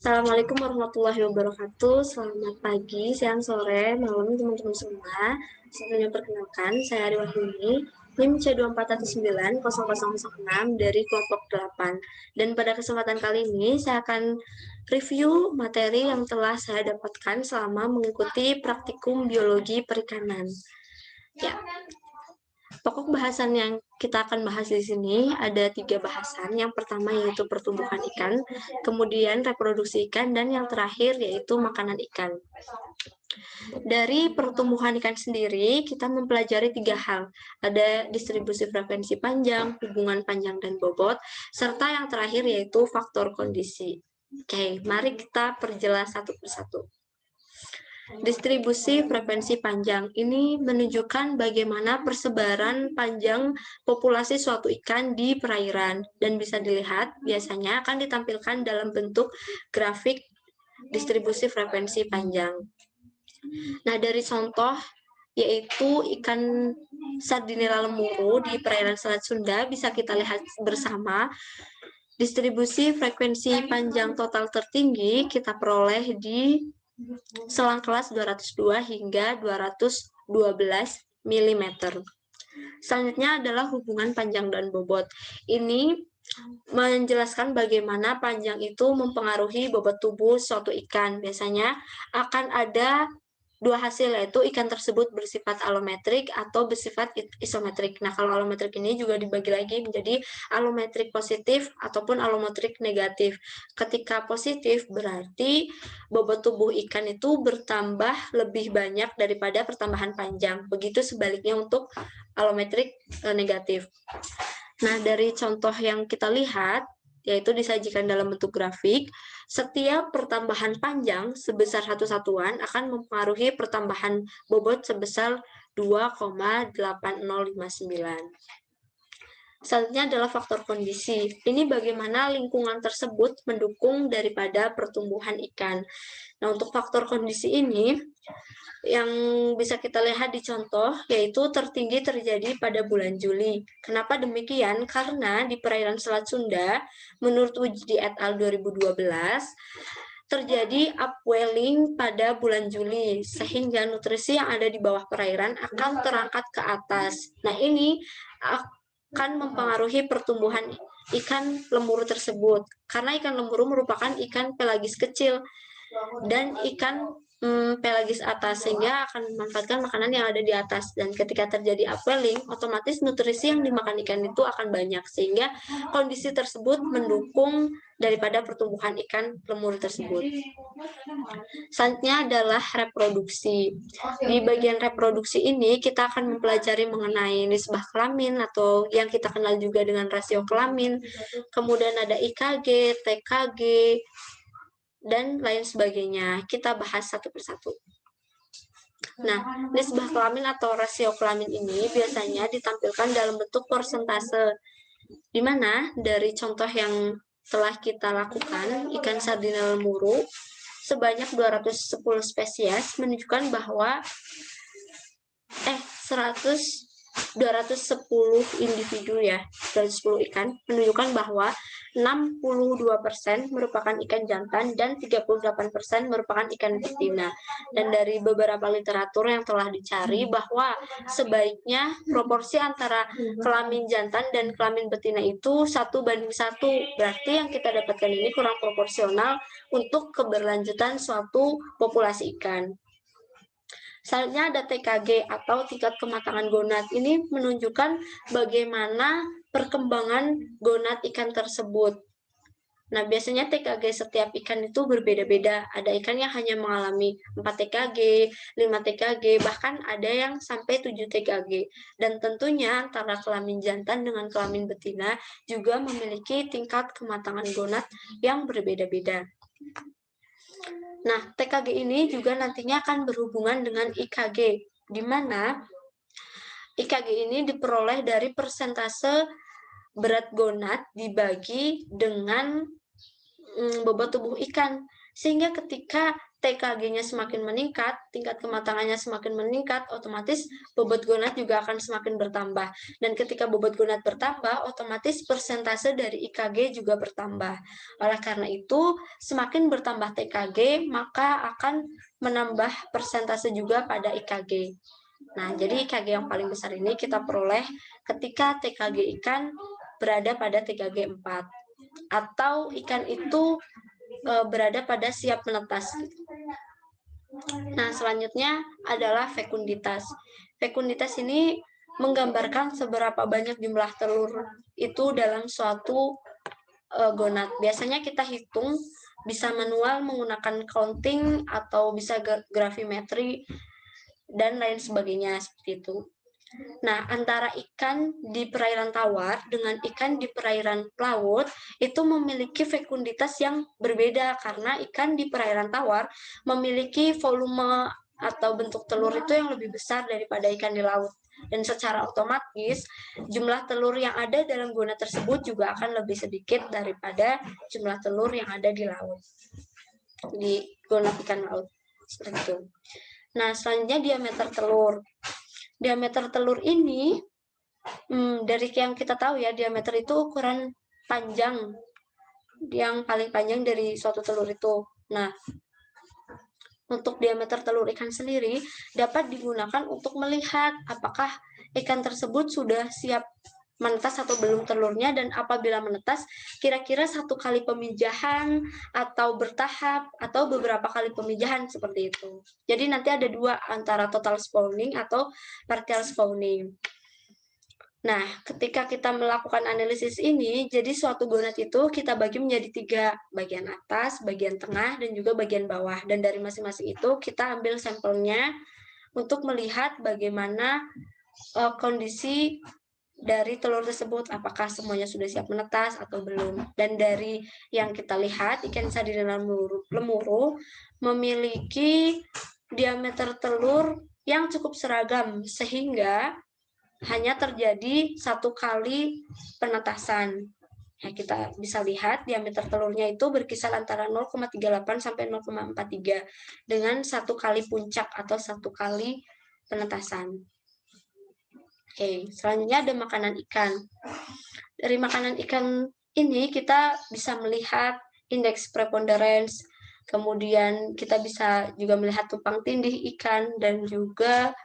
Assalamualaikum warahmatullahi wabarakatuh. Selamat pagi, siang, sore, malam teman-teman semua. Sebelumnya perkenalkan, saya Ari Wahyuni, NIM C2419006 dari kelompok 8. Dan pada kesempatan kali ini saya akan review materi yang telah saya dapatkan selama mengikuti praktikum biologi perikanan. Ya, pokok bahasan yang kita akan bahas di sini ada 3 bahasan. Yang pertama yaitu pertumbuhan ikan, kemudian reproduksi ikan, dan yang terakhir yaitu makanan ikan. Dari pertumbuhan ikan sendiri, kita mempelajari 3 hal. Ada distribusi frekuensi panjang, hubungan panjang dan bobot, serta yang terakhir yaitu faktor kondisi. Oke, mari kita perjelas satu persatu. Distribusi frekuensi panjang ini menunjukkan bagaimana persebaran panjang populasi suatu ikan di perairan dan bisa dilihat biasanya akan ditampilkan dalam bentuk grafik distribusi frekuensi panjang. Nah, dari contoh yaitu ikan Sardinella lemuru di perairan Selat Sunda bisa kita lihat bersama. Distribusi frekuensi panjang total tertinggi kita peroleh di selang kelas 202 hingga 212 mm. Selanjutnya adalah hubungan panjang dan bobot. Ini menjelaskan bagaimana panjang itu mempengaruhi bobot tubuh suatu ikan. Biasanya akan ada 2 hasil, yaitu ikan tersebut bersifat alometrik atau bersifat isometrik. Nah, kalau alometrik ini juga dibagi lagi menjadi alometrik positif ataupun alometrik negatif. Ketika positif berarti bobot tubuh ikan itu bertambah lebih banyak daripada pertambahan panjang. Begitu sebaliknya untuk alometrik negatif. Nah, dari contoh yang kita lihat, yaitu disajikan dalam bentuk grafik, setiap pertambahan panjang sebesar 1 satuan akan mempengaruhi pertambahan bobot sebesar 2,8059. Selanjutnya adalah faktor kondisi. Ini bagaimana lingkungan tersebut mendukung daripada pertumbuhan ikan. Nah, untuk faktor kondisi ini yang bisa kita lihat di contoh yaitu tertinggi terjadi pada bulan Juli. Kenapa demikian? Karena di perairan Selat Sunda, menurut Wujdi et al. 2012, terjadi upwelling pada bulan Juli, sehingga nutrisi yang ada di bawah perairan akan terangkat ke atas. Nah, ini akan mempengaruhi pertumbuhan ikan lemuru tersebut, karena ikan lemuru merupakan ikan pelagis kecil dan ikan pelagis atas, sehingga akan memanfaatkan makanan yang ada di atas. Dan ketika terjadi upwelling, otomatis nutrisi yang dimakan ikan itu akan banyak, sehingga kondisi tersebut mendukung daripada pertumbuhan ikan lemur tersebut. Selanjutnya adalah reproduksi. Di bagian reproduksi ini kita akan mempelajari mengenai nisbah kelamin atau yang kita kenal juga dengan rasio kelamin, kemudian ada IKG, TKG, dan lain sebagainya. Kita bahas satu persatu. Nah, nisbah kelamin atau rasio kelamin ini biasanya ditampilkan dalam bentuk persentase, di mana dari contoh yang telah kita lakukan, ikan Sardinella lemuru sebanyak 210 spesies menunjukkan bahwa 210 individu ya, 210 ikan menunjukkan bahwa 62% merupakan ikan jantan dan 38% merupakan ikan betina. Dan dari beberapa literatur yang telah dicari bahwa sebaiknya proporsi antara kelamin jantan dan kelamin betina itu 1:1. Berarti yang kita dapatkan ini kurang proporsional untuk keberlanjutan suatu populasi ikan. Selanjutnya ada TKG atau tingkat kematangan gonad. Ini menunjukkan bagaimana perkembangan gonad ikan tersebut. Nah, biasanya TKG setiap ikan itu berbeda-beda. Ada ikan yang hanya mengalami 4 TKG, 5 TKG, bahkan ada yang sampai 7 TKG. Dan tentunya antara kelamin jantan dengan kelamin betina juga memiliki tingkat kematangan gonad yang berbeda-beda. Nah, TKG ini juga nantinya akan berhubungan dengan IKG, di mana IKG ini diperoleh dari persentase berat gonad dibagi dengan bobot tubuh ikan. Sehingga ketika TKG-nya semakin meningkat, tingkat kematangannya semakin meningkat, otomatis bobot gonad juga akan semakin bertambah. Dan ketika bobot gonad bertambah, otomatis persentase dari IKG juga bertambah. Oleh karena itu, semakin bertambah TKG, maka akan menambah persentase juga pada IKG. Nah, jadi IKG yang paling besar ini kita peroleh ketika TKG ikan berada pada TKG 4. Atau ikan itu berada pada siap menetas. Nah, selanjutnya adalah fekunditas. Fekunditas ini menggambarkan seberapa banyak jumlah telur itu dalam suatu gonad. Biasanya kita hitung bisa manual menggunakan counting atau bisa gravimetri dan lain sebagainya seperti itu. Nah, antara ikan di perairan tawar dengan ikan di perairan laut itu memiliki fekunditas yang berbeda karena ikan di perairan tawar memiliki volume atau bentuk telur itu yang lebih besar daripada ikan di laut. Dan secara otomatis jumlah telur yang ada dalam gonad tersebut juga akan lebih sedikit daripada jumlah telur yang ada di laut. Di gonad ikan laut. Seperti itu. Nah, selanjutnya diameter telur. Diameter telur ini, dari yang kita tahu ya, diameter itu ukuran panjang, yang paling panjang dari suatu telur itu. Nah, untuk diameter telur ikan sendiri dapat digunakan untuk melihat apakah ikan tersebut sudah siap menetas atau belum telurnya, dan apabila menetas kira-kira 1 kali pemijahan atau bertahap atau beberapa kali pemijahan seperti itu. Jadi nanti ada 2 antara total spawning atau partial spawning. Nah, ketika kita melakukan analisis ini, jadi suatu gonad itu kita bagi menjadi 3, bagian atas, bagian tengah, dan juga bagian bawah. Dan dari masing-masing itu kita ambil sampelnya untuk melihat bagaimana kondisi dari telur tersebut, apakah semuanya sudah siap menetas atau belum. Dan dari yang kita lihat, ikan sardina lemuru memiliki diameter telur yang cukup seragam, sehingga hanya terjadi 1 kali penetasan. Ya, kita bisa lihat diameter telurnya itu berkisar antara 0,38 sampai 0,43 dengan 1 kali puncak atau 1 kali penetasan. Oke, selanjutnya ada makanan ikan. Dari makanan ikan ini kita bisa melihat indeks preponderance, kemudian kita bisa juga melihat tumpang tindih ikan, dan juga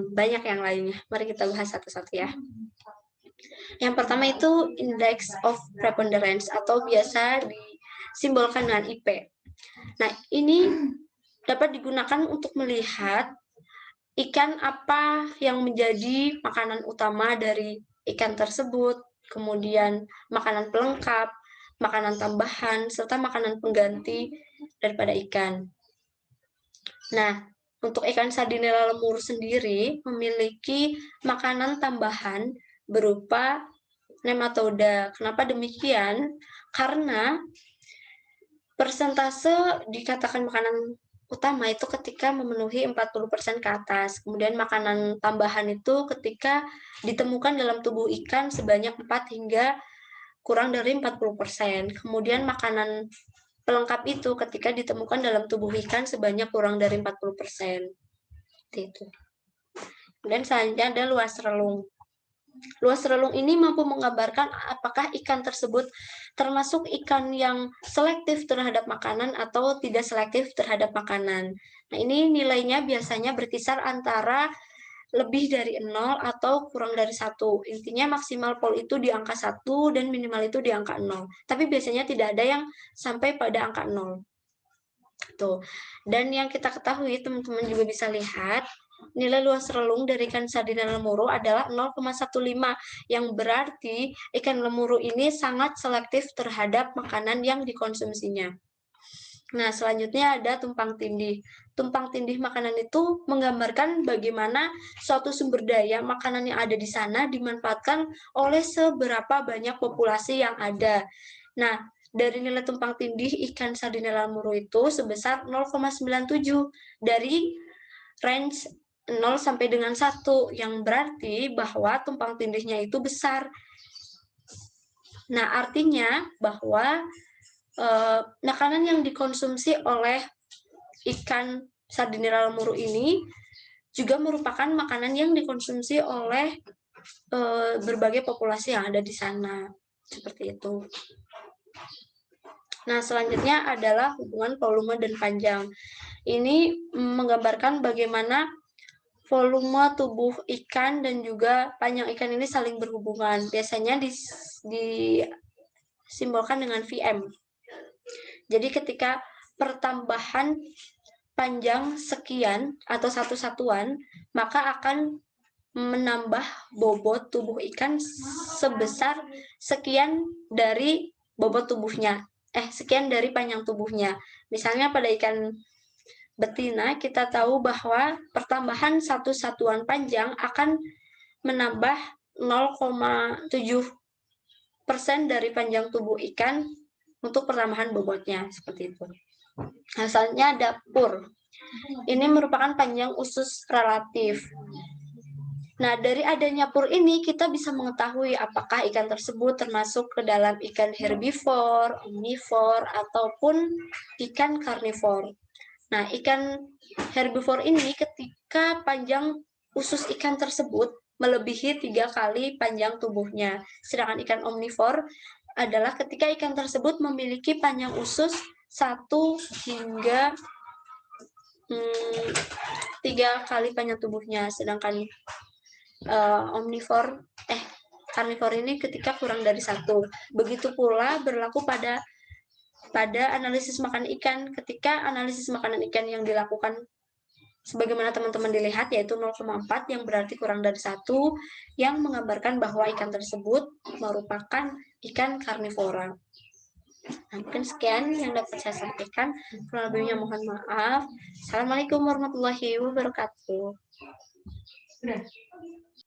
banyak yang lainnya. Mari kita bahas satu-satu ya. Yang pertama itu index of preponderance atau biasa disimbolkan dengan IP. Nah, ini dapat digunakan untuk melihat ikan apa yang menjadi makanan utama dari ikan tersebut, kemudian makanan pelengkap, makanan tambahan, serta makanan pengganti daripada ikan. Nah, untuk ikan sardinella lemur sendiri memiliki makanan tambahan berupa nematoda. Kenapa demikian? Karena persentase dikatakan makanan utama itu ketika memenuhi 40% ke atas. Kemudian makanan tambahan itu ketika ditemukan dalam tubuh ikan sebanyak 4 hingga kurang dari 40%. Kemudian makanan pelengkap itu ketika ditemukan dalam tubuh ikan sebanyak kurang dari 40%. Itu. Dan selanjutnya ada luas relung. Luas relung ini mampu menggambarkan apakah ikan tersebut termasuk ikan yang selektif terhadap makanan atau tidak selektif terhadap makanan. Nah, ini nilainya biasanya berkisar antara lebih dari 0 atau kurang dari 1. Intinya maksimal pol itu di angka 1 dan minimal itu di angka 0. Tapi biasanya tidak ada yang sampai pada angka 0. Tuh. Dan yang kita ketahui, teman-teman juga bisa lihat, nilai luas relung dari ikan sardinella lemuru adalah 0,15, yang berarti ikan lemuru ini sangat selektif terhadap makanan yang dikonsumsinya. Nah, selanjutnya ada tumpang tindih. Tumpang tindih makanan itu menggambarkan bagaimana suatu sumber daya makanan yang ada di sana dimanfaatkan oleh seberapa banyak populasi yang ada. Nah, dari nilai tumpang tindih ikan sardinella lemuru itu sebesar 0,97 dari range 0 sampai dengan 1, yang berarti bahwa tumpang tindihnya itu besar. Nah, artinya bahwa makanan yang dikonsumsi oleh ikan Sardinella lemuru ini juga merupakan makanan yang dikonsumsi oleh berbagai populasi yang ada di sana. Seperti itu. Nah, selanjutnya adalah hubungan volume dan panjang. Ini menggambarkan bagaimana volume tubuh ikan dan juga panjang ikan ini saling berhubungan. Biasanya disimbolkan dengan VM. Jadi ketika pertambahan panjang sekian atau satu satuan, maka akan menambah bobot tubuh ikan sebesar sekian dari bobot tubuhnya. Sekian dari panjang tubuhnya. Misalnya pada ikan betina, kita tahu bahwa pertambahan satu satuan panjang akan menambah 0,7% dari panjang tubuh ikan untuk pertambahan bobotnya, seperti itu. Asalnya dapur. Ini merupakan panjang usus relatif. Nah, dari adanya pur ini kita bisa mengetahui apakah ikan tersebut termasuk ke dalam ikan herbivore, omnivore, ataupun ikan karnivor. Nah, ikan herbivore ini ketika panjang usus ikan tersebut melebihi 3 kali panjang tubuhnya. Sedangkan ikan omnivore adalah ketika ikan tersebut memiliki panjang usus 1 hingga 3 kali panjang tubuhnya. Sedangkan karnivor ini ketika kurang dari 1. Begitu pula berlaku pada analisis makan ikan. Ketika analisis makanan ikan yang dilakukan sebagaimana teman-teman dilihat, yaitu 0,4 yang berarti kurang dari 1, yang menggambarkan bahwa ikan tersebut merupakan ikan karnivora. Nah, mungkin sekian yang dapat saya sampaikan. Kurang lebihnya mohon maaf. Assalamualaikum warahmatullahi wabarakatuh.